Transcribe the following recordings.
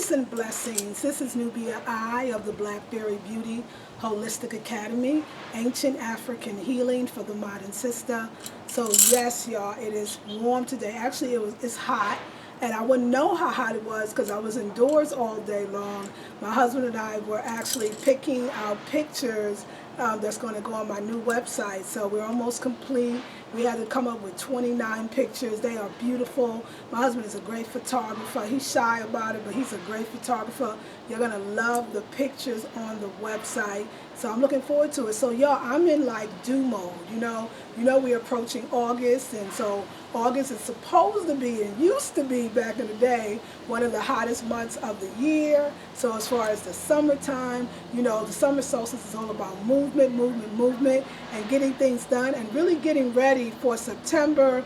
Peace and blessings. This is Nubia I of the Blackberry Beauty Holistic Academy, Ancient African Healing for the Modern Sister. So yes, y'all, it is warm today. Actually, it's hot, and I wouldn't know how hot it was because I was indoors all day long. My husband and I were actually picking out pictures that's going to go on my new website. So we're almost complete. We had to come up with 29 pictures. They are beautiful. My husband is a great photographer. He's shy about it, but he's a great photographer. You're going to love the pictures on the website. So I'm looking forward to it. So y'all, I'm in like do mode, you know. We're approaching August, and so August is supposed to be, and used to be back in the day, one of the hottest months of the year. So as far as the summertime, the summer solstice is all about movement, and getting things done, and really getting ready for September,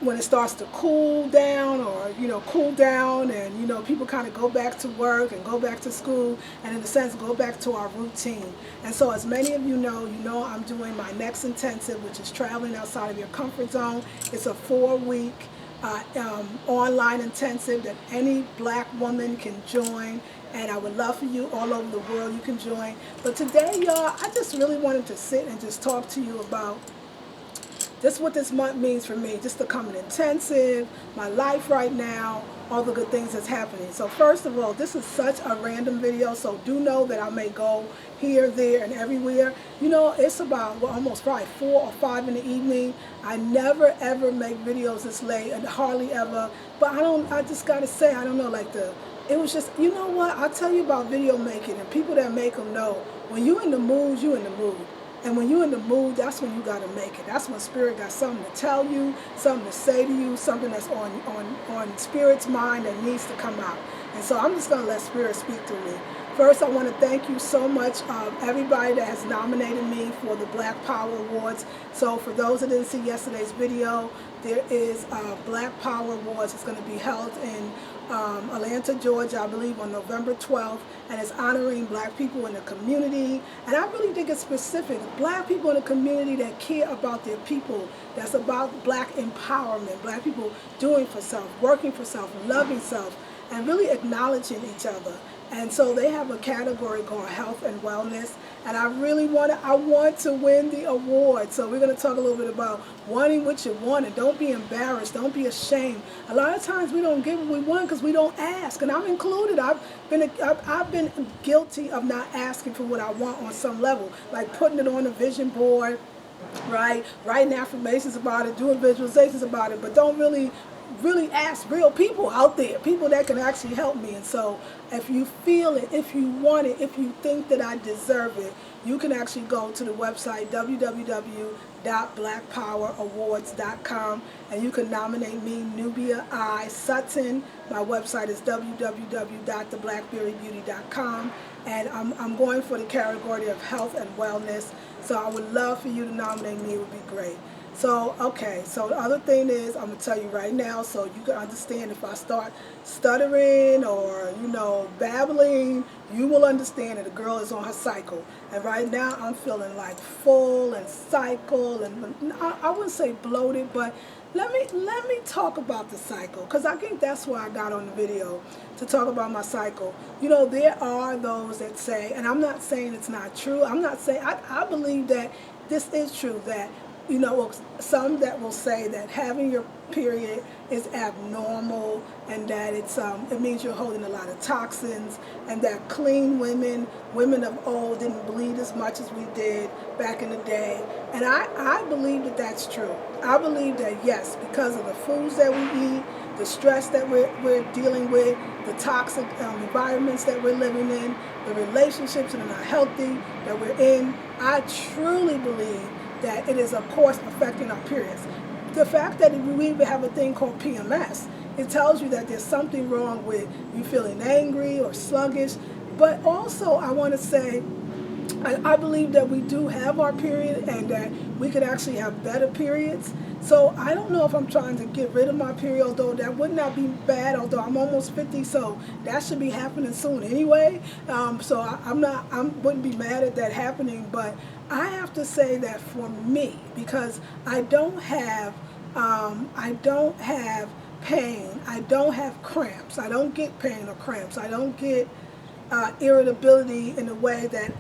when it starts to cool down, and people kind of go back to work and go back to school, and in a sense go back to our routine. And so as many of you know I'm doing my next intensive, which is traveling outside of your comfort zone. It's a 4-week online intensive that any black woman can join, and I would love for you all over the world, you can join. But today, y'all, I just really wanted to sit and just talk to you about just what this month means for me, just the coming intensive, my life right now, all the good things that's happening. So first of all, this is such a random video, so do know that I may go here, there, and everywhere. It's about almost probably 4 or 5 in the evening. I never ever make videos this late, and hardly ever. But I just gotta say, I don't know, it was just, you know what, I'll tell you about video making, and people that make them know, when you in the mood, you in the mood. And when you're in the mood, that's when you got to make it. That's when Spirit got something to tell you, something to say to you, something that's on Spirit's mind that needs to come out. And so I'm just going to let Spirit speak through me. First, I want to thank you so much, everybody that has nominated me for the Black Power Awards. So for those that didn't see yesterday's video, there is Black Power Awards. It's going to be held in Atlanta, Georgia, I believe on November 12th, and it's honoring black people in the community. And I really think it's specific. Black people in the community that care about their people, that's about black empowerment, black people doing for self, working for self, loving self, and really acknowledging each other. And so they have a category called health and wellness, and I want to win the award. So we're going to talk a little bit about wanting what you want, and don't be embarrassed, don't be ashamed. A lot of times we don't get what we want because we don't ask, and I'm included. I've been guilty of not asking for what I want on some level, like putting it on a vision board, right? Writing affirmations about it, doing visualizations about it, but don't really ask real people out there, people that can actually help me. And so if you feel it, if you want it, if you think that I deserve it, you can actually go to the website www.blackpowerawards.com, and you can nominate me, Nubia I. Sutton. My website is www.theblackberrybeauty.com, and I'm going for the category of health and wellness. So I would love for you to nominate me. It would be great. So, okay, so the other thing is, I'm going to tell you right now so you can understand. If I start stuttering or, babbling, you will understand that a girl is on her cycle. And right now I'm feeling like full and cycle, and I wouldn't say bloated, but let me talk about the cycle, because I think that's why I got on the video, to talk about my cycle. There are those that say, and I'm not saying it's not true, I'm not saying, I believe that this is true, that some that will say that having your period is abnormal, and that it means you're holding a lot of toxins, and that clean women of old didn't bleed as much as we did back in the day. And I believe that that's true. I believe that, yes, because of the foods that we eat, the stress that we're dealing with, the toxic environments that we're living in, the relationships that are not healthy that we're in, I truly believe that it is, of course, affecting our periods. The fact that we even have a thing called PMS, it tells you that there's something wrong with you feeling angry or sluggish. But also, I want to say, I believe that we do have our period, and that we could actually have better periods. So I don't know if I'm trying to get rid of my period, although that would not be bad, although I'm almost 50, so that should be happening soon anyway. So I wouldn't be mad at that happening, but I have to say that for me, because I don't have pain. I don't have cramps. I don't get pain or cramps. I don't get irritability in a way that,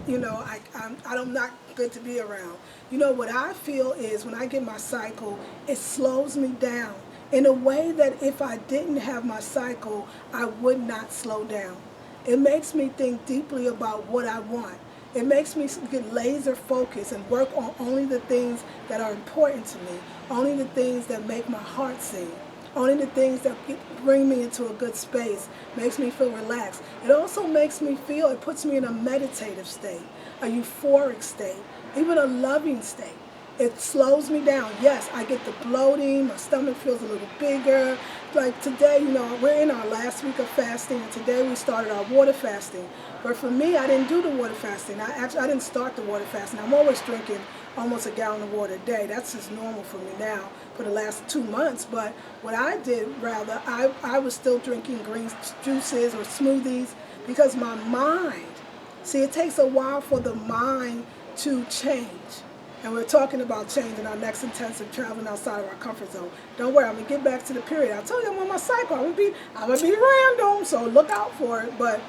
I'm not good to be around. What I feel is when I get my cycle, it slows me down in a way that if I didn't have my cycle, I would not slow down. It makes me think deeply about what I want. It makes me get laser focused and work on only the things that are important to me, only the things that make my heart sing, only the things that bring me into a good space, makes me feel relaxed. It also makes me feel, it puts me in a meditative state, a euphoric state, even a loving state. It slows me down. Yes, I get the bloating, my stomach feels a little bigger. Like today, we're in our last week of fasting, and today we started our water fasting. But for me, I didn't do the water fasting. I didn't start the water fasting. I'm always drinking almost a gallon of water a day. That's just normal for me now for the last 2 months. But what I did, rather, I was still drinking green juices or smoothies because my mind, see, it takes a while for the mind to change. And we're talking about change in our next intensive, traveling outside of our comfort zone. Don't worry, I'm gonna get back to the period. I told you I'm on my cycle. I'm gonna be random, so look out for it. But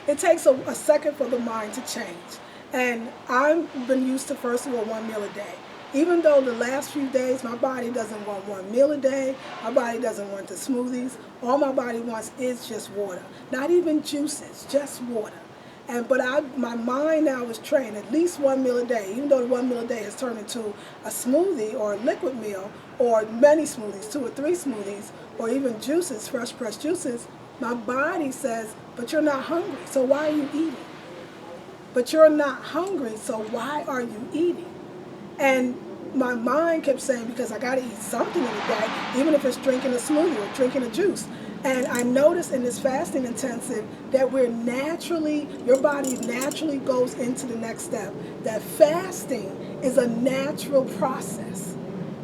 it takes a second for the mind to change. And I've been used to, first of all, 1 meal a day. Even though the last few days my body doesn't want 1 meal a day, my body doesn't want the smoothies. All my body wants is just water. Not even juices, just water. But my mind now is trained at least 1 meal a day, even though the 1 meal a day has turned into a smoothie or a liquid meal or many smoothies, 2 or 3 smoothies, or even juices, fresh pressed juices. My body says, but you're not hungry, so why are you eating? But you're not hungry, so why are you eating? And my mind kept saying, because I got to eat something in a day, even if it's drinking a smoothie or drinking a juice. And I noticed in this fasting intensive that your body naturally goes into the next step. That fasting is a natural process.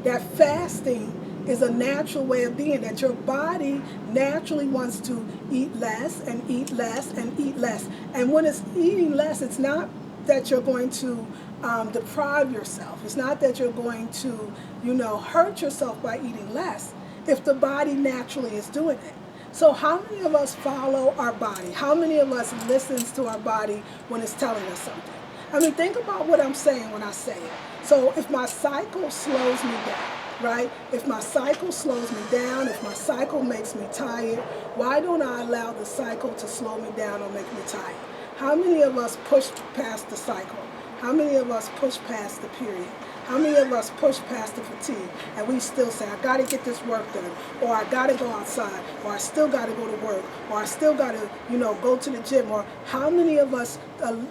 That fasting is a natural way of being, that your body naturally wants to eat less and eat less and eat less. And when it's eating less, it's not that you're going to deprive yourself. It's not that you're going to, hurt yourself by eating less if the body naturally is doing it. So how many of us follow our body? How many of us listens to our body when it's telling us something? I mean, think about what I'm saying when I say it. So if my cycle slows me down, right? If my cycle slows me down, if my cycle makes me tired, why don't I allow the cycle to slow me down or make me tired? How many of us push past the cycle? How many of us push past the period? How many of us push past the fatigue and we still say, I got to get this work done, or I got to go outside, or I still got to go to work, or I still got to, go to the gym? Or how many of us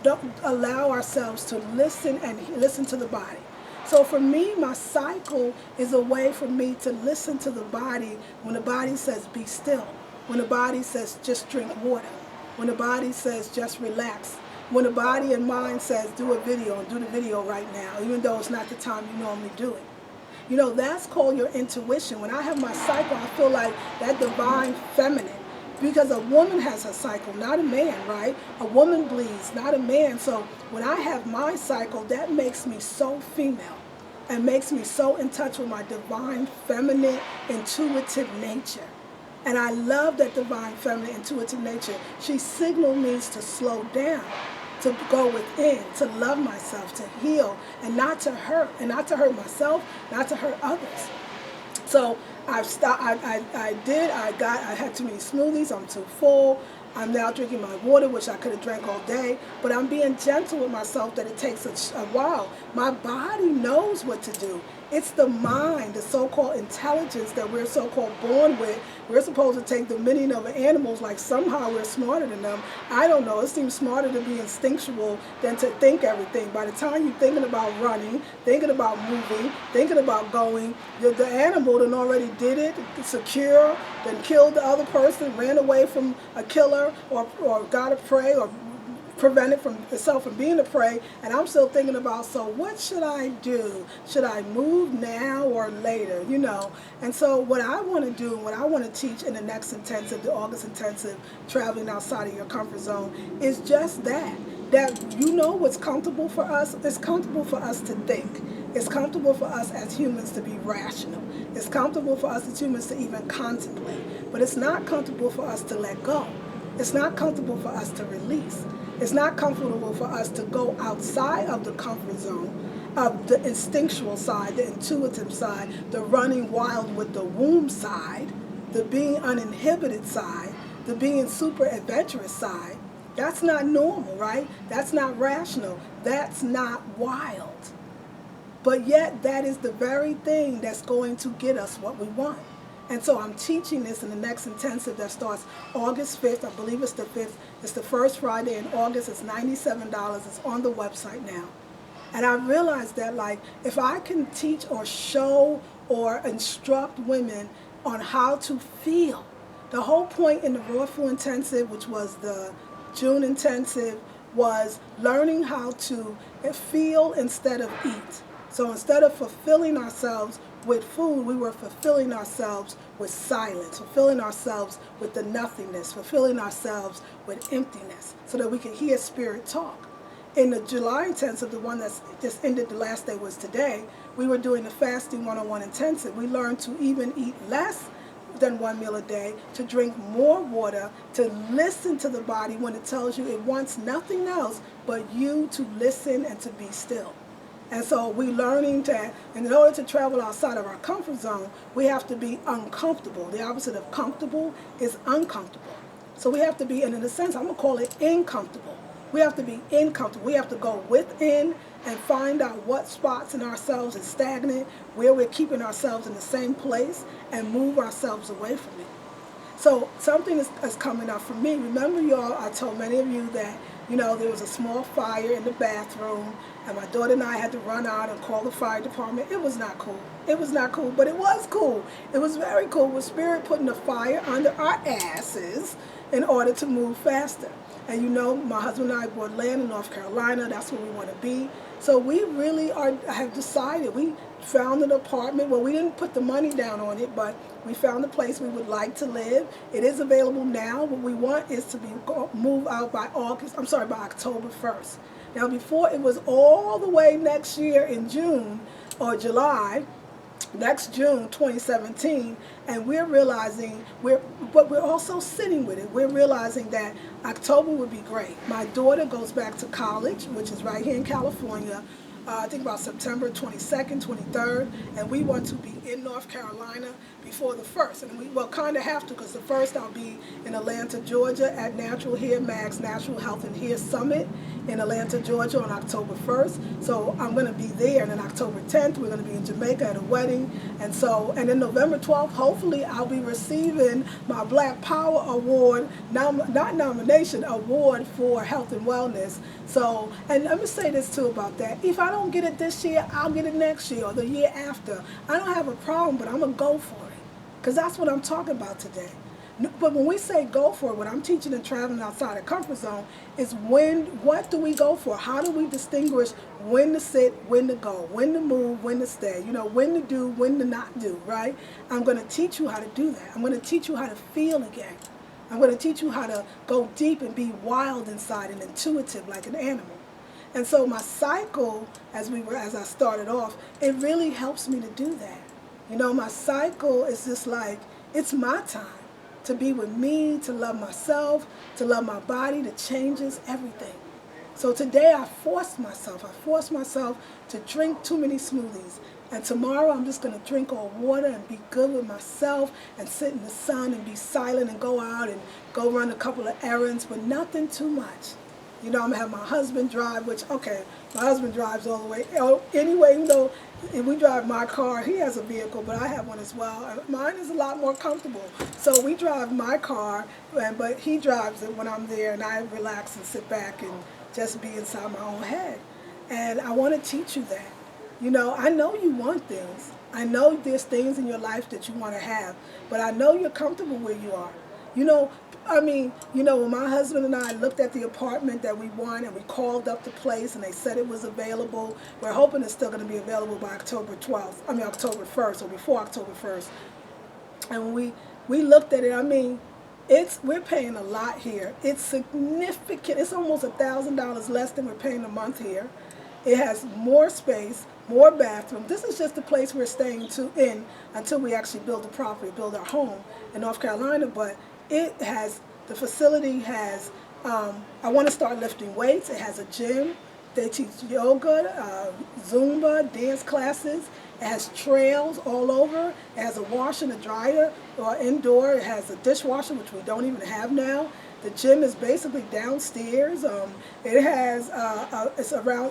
don't allow ourselves to listen to the body? So for me, my cycle is a way for me to listen to the body when the body says, be still, when the body says, just drink water, when the body says, just relax. When the body and mind says, do a video, and do the video right now, even though it's not the time you normally do it. That's called your intuition. When I have my cycle, I feel like that divine feminine. Because a woman has her cycle, not a man, right? A woman bleeds, not a man. So when I have my cycle, that makes me so female and makes me so in touch with my divine feminine intuitive nature. And I love that divine feminine intuitive nature. She signals me to slow down, to go within, to love myself, to heal, and not to hurt myself, not to hurt others. So I had too many smoothies, I'm too full. I'm now drinking my water, which I could have drank all day, but I'm being gentle with myself that it takes a while. My body knows what to do. It's the mind, the so-called intelligence that we're so-called born with. We're supposed to take dominion over animals like somehow we're smarter than them. I don't know. It seems smarter to be instinctual than to think everything. By the time you're thinking about running, thinking about moving, thinking about going, the animal done already did it, secure, then killed the other person, ran away from a killer, or got a prey, or prevented from itself from being a prey, and I'm still thinking about, so what should I do? Should I move now or later? And so what I want to do, what I want to teach in the next intensive, the August intensive, traveling outside of your comfort zone, is just that what's comfortable for us. It's comfortable for us to think. It's comfortable for us as humans to be rational. It's comfortable for us as humans to even contemplate. But it's not comfortable for us to let go. It's not comfortable for us to release. It's not comfortable for us to go outside of the comfort zone, of the instinctual side, the intuitive side, the running wild with the womb side, the being uninhibited side, the being super adventurous side. That's not normal, right? That's not rational. That's not wild. But yet that is the very thing that's going to get us what we want. And so I'm teaching this in the next intensive that starts August 5th. I believe it's the 5th. It's the first Friday in August. It's $97. It's on the website now. And I realized that, like, if I can teach or show or instruct women on how to feel, the whole point in the Raw Food Intensive, which was the June intensive, was learning how to feel instead of eat. So instead of fulfilling ourselves with food, we were fulfilling ourselves with silence, fulfilling ourselves with the nothingness, fulfilling ourselves with emptiness, so that we could hear spirit talk. In the July intensive, the one that's just ended, the last day was today, we were doing the Fasting 101 intensive. We learned to even eat less than one meal a day, to drink more water, to listen to the body when it tells you it wants nothing else but you to listen and to be still. And so we're learning that in order to travel outside of our comfort zone, we have to be uncomfortable. The opposite of comfortable is uncomfortable. So we have to be, and in a sense, I'm going to call it incomfortable. We have to be incomfortable. We have to go within and find out what spots in ourselves is stagnant, where we're keeping ourselves in the same place, and move ourselves away from it. So something is coming up for me. Remember, y'all, I told many of you that, there was a small fire in the bathroom, and my daughter and I had to run out and call the fire department. It was not cool. It was not cool, but it was cool. It was very cool with Spirit putting the fire under our asses in order to move faster. And my husband and I bought land in North Carolina. That's where we want to be. So we really have decided. We found an apartment. Well, we didn't put the money down on it, but we found a place we would like to live. It is available now. What we want is to move out by October 1st. Now, before, it was all the way next year in June or July, next June 2017, and we're realizing, but we're also sitting with it. We're realizing that October would be great. My daughter goes back to college, which is right here in California, I think about September 22nd, 23rd, and we want to be in North Carolina before the 1st. And we kind of have to, because the 1st I'll be in Atlanta, Georgia at Natural Hair Mag's Natural Health and Hair Summit in Atlanta, Georgia on October 1st. So I'm going to be there. And then October 10th, we're going to be in Jamaica at a wedding. And then November 12th, hopefully I'll be receiving my Black Power Award, not nomination, award for health and wellness. So, and let me say this too about that. If I don't get it this year, I'll get it next year or the year after. I don't have a problem, but I'm going to go for it. Because that's what I'm talking about today. But when we say go for it, what I'm teaching and traveling outside the comfort zone is what do we go for? How do we distinguish when to sit, when to go, when to move, when to stay, when to do, when to not do, right? I'm going to teach you how to do that. I'm going to teach you how to feel again. I'm going to teach you how to go deep and be wild inside and intuitive like an animal. And so my cycle, as I started off, it really helps me to do that. My cycle is just like, it's my time to be with me, to love myself, to love my body, that changes everything. So today I forced myself to drink too many smoothies. And tomorrow I'm just going to drink all water and be good with myself and sit in the sun and be silent and go out and go run a couple of errands, but nothing too much. I'm going to have my husband drive, my husband drives all the way. Anyway, if we drive my car, he has a vehicle, but I have one as well. Mine is a lot more comfortable. So we drive my car, but he drives it when I'm there, and I relax and sit back and just be inside my own head. And I want to teach you that. I know you want things. I know there's things in your life that you want to have, but I know you're comfortable where you are. When my husband and I looked at the apartment that we want and we called up the place and they said it was available, we're hoping it's still going to be available by October 1st or before October 1st. And when we looked at it, we're paying a lot here. It's significant. It's almost $1,000 less than we're paying a month here. It has more space, more bathrooms. This is just the place we're staying in until we actually build the property, build our home in North Carolina. But the facility has, I want to start lifting weights. It has a gym. They teach yoga, Zumba, dance classes. It has trails all over. It has a washer and a dryer or indoor. It has a dishwasher, which we don't even have now. The gym is basically downstairs. It has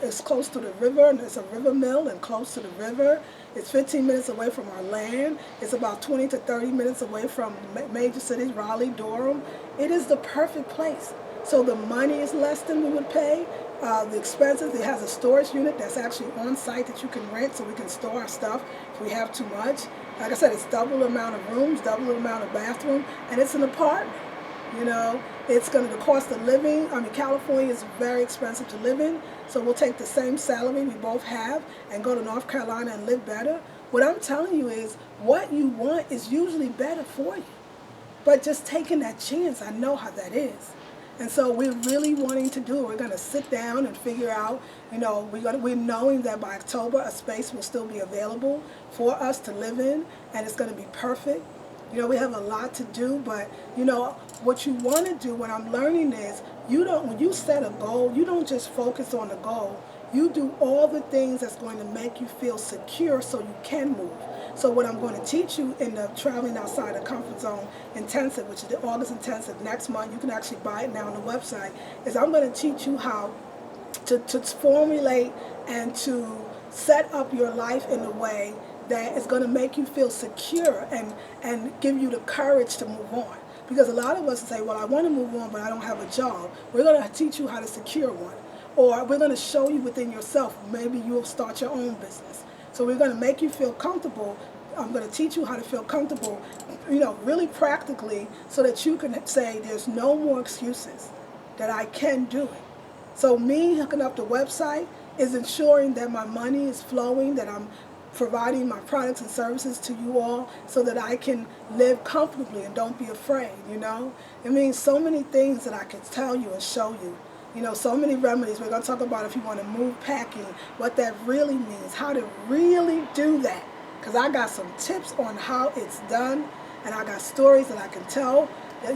it's close to the river, and it's a river mill and close to the river. It's 15 minutes away from our land. It's about 20 to 30 minutes away from major cities, Raleigh, Durham. It is the perfect place. So the money is less than we would pay. The expenses, it has a storage unit that's actually on site that you can rent so we can store our stuff if we have too much. Like I said, it's double the amount of rooms, double the amount of bathroom, and it's an apartment. You know, it's going to, the cost of living, California is very expensive to live in, so we'll take the same salary we both have and go to North Carolina and live better. What I'm telling you is what you want is usually better for you. But just taking that chance, I know how that is. And so we're really wanting to do it. We're going to sit down and figure out, we're knowing that by October a space will still be available for us to live in, and it's going to be perfect. We have a lot to do, but, what you want to do, what I'm learning is, when you set a goal, you don't just focus on the goal. You do all the things that's going to make you feel secure so you can move. So what I'm going to teach you in the Traveling Outside the Comfort Zone Intensive, which is the August Intensive next month, you can actually buy it now on the website, is I'm going to teach you how to formulate and to set up your life in a way that is going to make you feel secure and give you the courage to move on. Because a lot of us say, well, I want to move on, but I don't have a job. We're going to teach you how to secure one. Or we're going to show you within yourself, maybe you'll start your own business. So we're going to make you feel comfortable. I'm going to teach you how to feel comfortable, really practically, so that you can say there's no more excuses, that I can do it. So me hooking up the website is ensuring that my money is flowing, that I'm providing my products and services to you all so that I can live comfortably and don't be afraid, It means so many things that I can tell you and show you. So many remedies. We're going to talk about, if you want to move packing, what that really means, how to really do that. Because I got some tips on how it's done, and I got stories that I can tell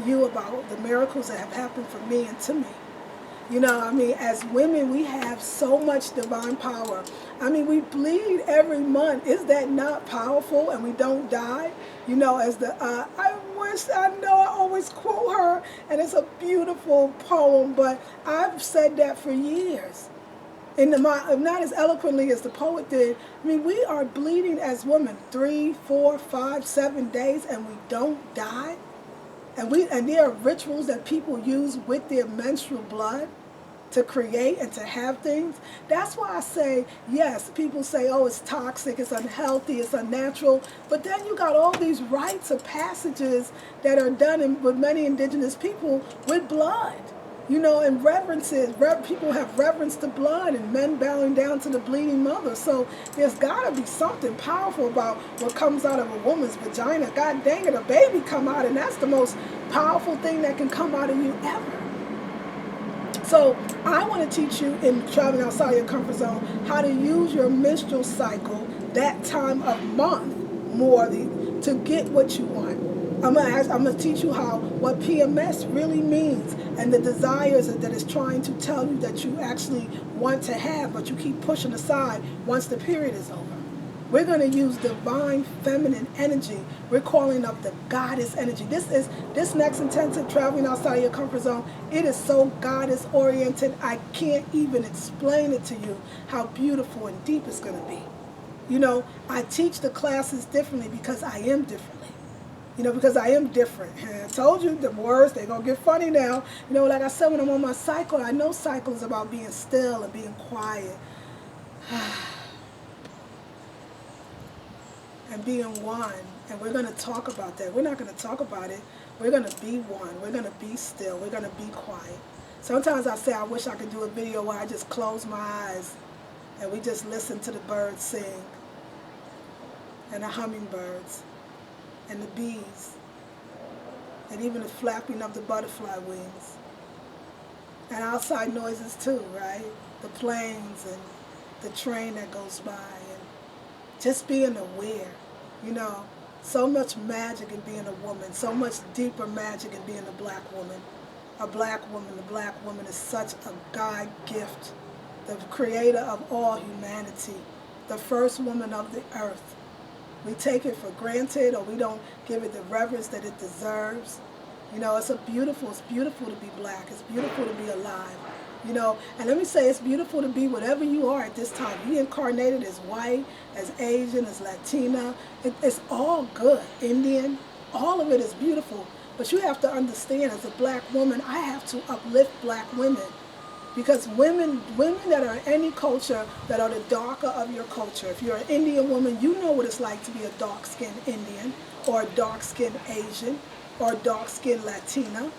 you about the miracles that have happened for me and to me. As women, we have so much divine power. We bleed every month. Is that not powerful? And we don't die? I always quote her, and it's a beautiful poem, but I've said that for years. Not as eloquently as the poet did. We are bleeding as women 3, 4, 5, 7 days, and we don't die. And there are rituals that people use with their menstrual blood to create and to have things. That's why I say, yes, people say, oh, it's toxic, it's unhealthy, it's unnatural. But then you got all these rites of passages that are done with many indigenous people with blood. And reverences. People have reverence to blood, and men bowing down to the bleeding mother. So there's got to be something powerful about what comes out of a woman's vagina. God dang it, a baby come out, and that's the most powerful thing that can come out of you ever. So I want to teach you in Traveling Outside Your Comfort Zone how to use your menstrual cycle that time of month more to get what you want. I'm gonna teach you what PMS really means and the desires that it's trying to tell you that you actually want to have, but you keep pushing aside once the period is over. We're going to use divine feminine energy. We're calling up the goddess energy. This next intensive, Traveling Outside Your Comfort Zone, it is so goddess oriented. I can't even explain it to you how beautiful and deep it's going to be. I teach the classes differently because I am differently. Because I am different. And I told you the words, they're going to get funny now. Like I said, when I'm on my cycle, I know cycle is about being still and being quiet. And being one. And we're going to talk about that. We're not going to talk about it. We're going to be one. We're going to be still. We're going to be quiet. Sometimes I say I wish I could do a video where I just close my eyes and we just listen to the birds sing, and the hummingbirds, and the bees, and even the flapping of the butterfly wings. And outside noises too, right? The planes and the train that goes by. just being aware, you know, so much magic in being a woman, so much deeper magic in being a black woman. A black woman is such a God gift, the creator of all humanity, the first woman of the earth. We take it for granted, or we don't give it the reverence that it deserves. You know, it's beautiful to be black. It's beautiful to be alive. You know, and let me say, it's beautiful to be whatever you are at this time. You incarnated as white, as Asian, as Latina. It's all good. Indian, all of it is beautiful. But you have to understand, as a black woman, I have to uplift black women. Because women that are in any culture that are the darker of your culture, if you're an Indian woman, you know what it's like to be a dark-skinned Indian, or a dark-skinned Asian, or a dark-skinned Latina.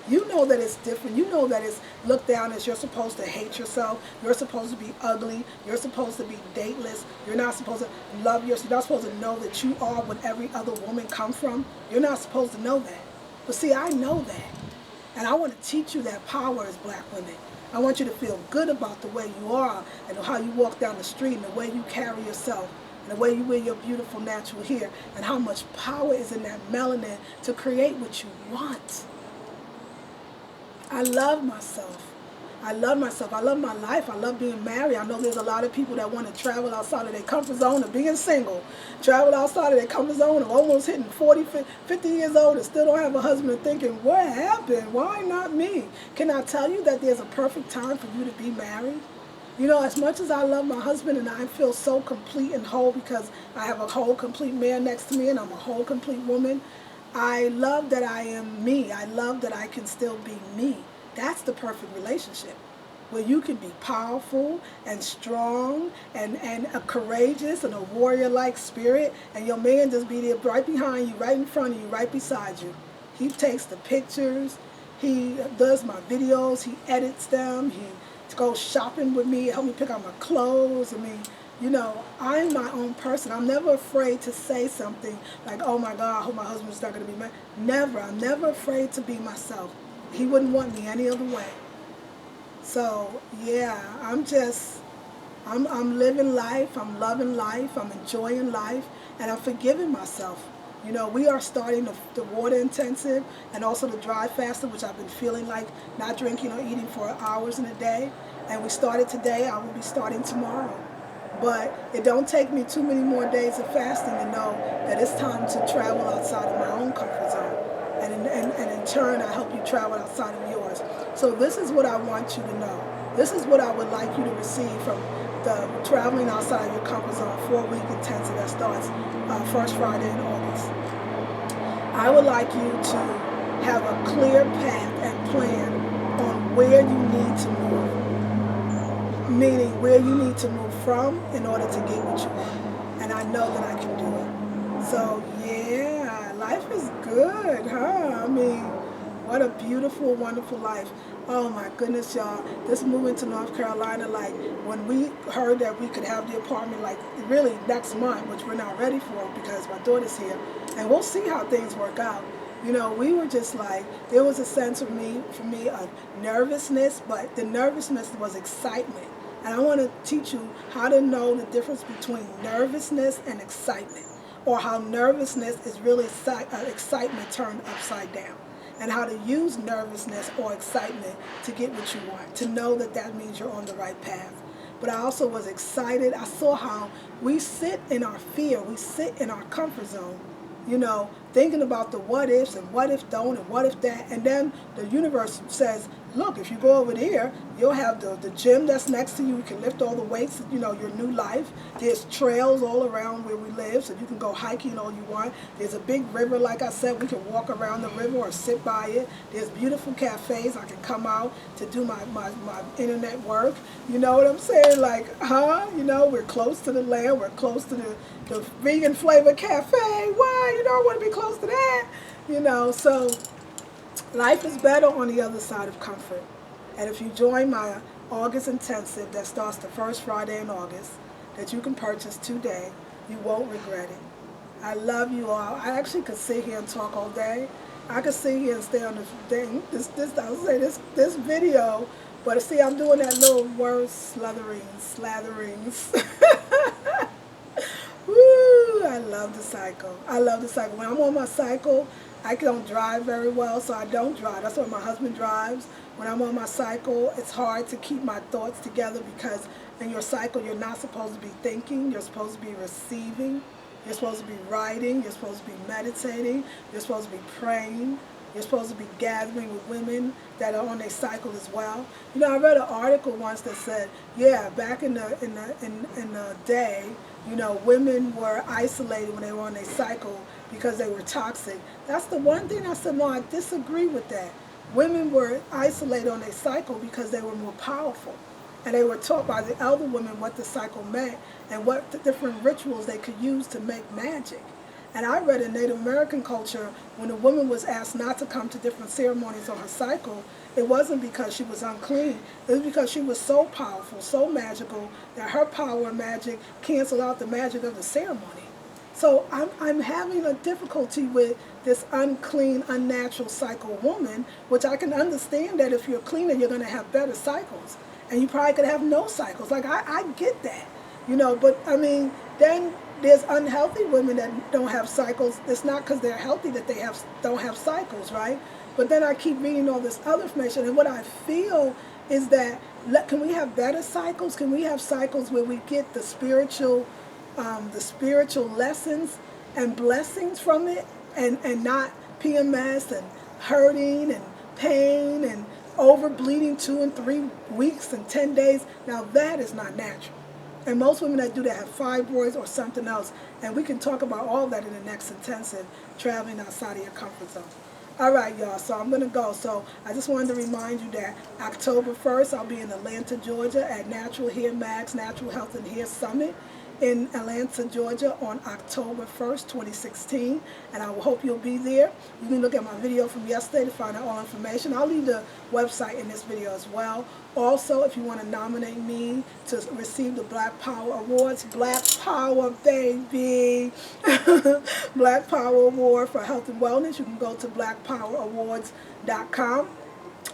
You know that it's different. You know that it's looked down as you're supposed to hate yourself. You're supposed to be ugly. You're supposed to be dateless. You're not supposed to love yourself. You're not supposed to know that you are what every other woman comes from. You're not supposed to know that. But see, I know that. And I want to teach you that power as black women. I want you to feel good about the way you are and how you walk down the street and the way you carry yourself and the way you wear your beautiful natural hair and how much power is in that melanin to create what you want. I love myself. I love myself. I love my life. I love being married. I know there's a lot of people that want to travel outside of their comfort zone of being single. Travel outside of their comfort zone of almost hitting 40, 50 years old and still don't have a husband and thinking, what happened? Why not me? Can I tell you that there's a perfect time for you to be married? You know, as much as I love my husband and I feel so complete and whole because I have a whole complete man next to me and I'm a whole complete woman, I love that I am me. I love that I can still be me. That's the perfect relationship, where you can be powerful and strong and courageous and a warrior-like spirit, and your man just be there right behind you, right in front of you, right beside you. He takes the pictures. He does my videos. He edits them. He goes shopping with me, help me pick out my clothes. I mean, you know, I'm my own person. I'm never afraid to say something like, oh my God, I hope my husband's not going to be mad. Never. I'm never afraid to be myself. He wouldn't want me any other way. So, yeah, I'm living life. I'm loving life. I'm enjoying life. And I'm forgiving myself. You know, we are starting the water intensive and also the dry fasting, which I've been feeling like not drinking or eating for hours in a day. And we started today. I will be starting tomorrow. But it don't take me too many more days of fasting to know that it's time to travel outside of my own comfort zone. And in turn, I help you travel outside of yours. So this is what I want you to know. This is what I would like you to receive from the traveling outside of your comfort zone 4-week intensive that starts first Friday in August. I would like you to have a clear path and plan on where you need to move. Meaning where you need to move from in order to get what you want. And I know that I can do it. So yeah, life is good, huh? I mean, what a beautiful, wonderful life. Oh my goodness, y'all. This moving to North Carolina, like when we heard that we could have the apartment like really next month, which we're not ready for because my daughter's here, and we'll see how things work out. You know, we were just like, there was a sense for me of nervousness, but the nervousness was excitement. And I want to teach you how to know the difference between nervousness and excitement, or how nervousness is really excitement turned upside down, and how to use nervousness or excitement to get what you want, to know that that means you're on the right path. But I also was excited. I saw how we sit in our fear, we sit in our comfort zone, you know, thinking about the what ifs and what if don't and what if that. And then the universe says, look, if you go over there, you'll have the gym that's next to you. You can lift all the weights, you know, your new life. There's trails all around where we live, so you can go hiking all you want. There's a big river, like I said. We can walk around the river or sit by it. There's beautiful cafes. I can come out to do my internet work. You know what I'm saying? Like, you know, we're close to the land. We're close to the vegan flavor cafe. Why? You know, I want to be close to that. You know, so life is better on the other side of comfort. And if you join my August intensive that starts the first Friday in August, that you can purchase today, you won't regret it. I love you all. I actually could sit here and talk all day. I could sit here and stay on this thing, this video, but see, I'm doing that little word slatherings. Woo! love the cycle. I love the cycle. When I'm on my cycle, I don't drive very well, so I don't drive. That's why my husband drives. When I'm on my cycle, it's hard to keep my thoughts together because in your cycle, you're not supposed to be thinking. You're supposed to be receiving. You're supposed to be writing. You're supposed to be meditating. You're supposed to be praying. You're supposed to be gathering with women that are on their cycle as well. You know, I read an article once that said, yeah, back in the day, you know, women were isolated when they were on their cycle because they were toxic. That's the one thing I said, no, I disagree with that. Women were isolated on their cycle because they were more powerful. And they were taught by the elder women what the cycle meant and what the different rituals they could use to make magic. And I read in Native American culture, when a woman was asked not to come to different ceremonies on her cycle, it wasn't because she was unclean. It was because she was so powerful, so magical, that her power and magic canceled out the magic of the ceremony. So I'm having a difficulty with this unclean, unnatural cycle woman, which I can understand that if you're cleaner, you're going to have better cycles. And you probably could have no cycles. Like, I get that, you know, but I mean, then there's unhealthy women that don't have cycles. It's not because they're healthy that they don't have cycles, right? But then I keep reading all this other information, and what I feel is that, can we have better cycles? Can we have cycles where we get the spiritual lessons and blessings from it, and not PMS and hurting and pain and over bleeding 2 and 3 weeks and 10 days? Now that is not natural. And most women that do that have fibroids or something else. And we can talk about all that in the next intensive, traveling outside of your comfort zone. All right, y'all, so I'm going to go. So I just wanted to remind you that October 1st, I'll be in Atlanta, Georgia at Natural Hair Mag's Natural Health and Hair Summit in Atlanta, Georgia on October 1st, 2016. And I hope you'll be there. You can look at my video from yesterday to find out all information. I'll leave the website in this video as well. Also, if you want to nominate me to receive the Black Power Awards, Black Power, baby, Black Power Award for Health and Wellness, you can go to blackpowerawards.com.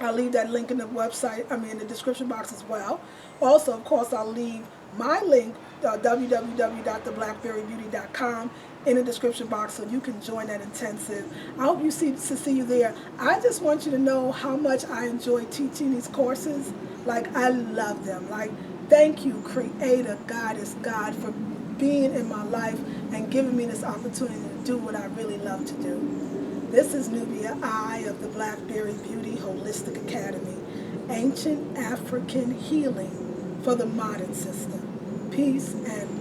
I'll leave that link in the website, in the description box as well. Also, of course, I'll leave my link, www.theblackberrybeauty.com, in the description box so you can join that intensive. I hope to see you there. I just want you to know how much I enjoy teaching these courses. Like, I love them. Like, thank you, Creator, Goddess, God, for being in my life and giving me this opportunity to do what I really love to do. This is Nubia I of the Blackberry Beauty Holistic Academy, ancient African healing for the modern system. Peace and